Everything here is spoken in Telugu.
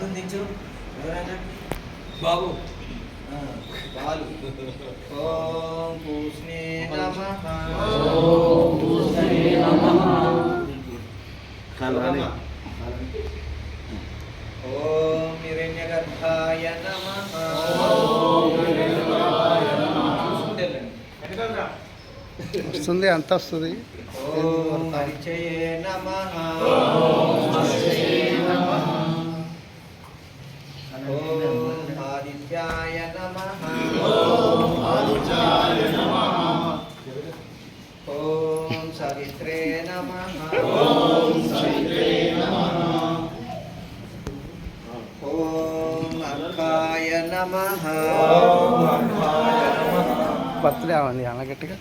కార్టూన్ దించు ఎవరైనా బాబు బాలు. ఓం పూష్ణే నమః. ఓం పూష్ణే నమః. ఓం హిరణ్యగర్భాయ నమః. ఓం హిరణ్యగర్భాయ నమః. వస్తుంది అంత వస్తుంది. ఓం హరిచయే నమః. ఓం హరిచయే నమః. ఓం ఆదిత్యాయ నమః. ఓం ఆదిత్యాయ నమః. ఓం సవిత్రే నమః. ఓం సవిత్రే నమః. ఓం అర్కాయ నమః. ఓం అర్కాయ నమః. బర్త్డే అవ్వండి అలా గట్టిగా.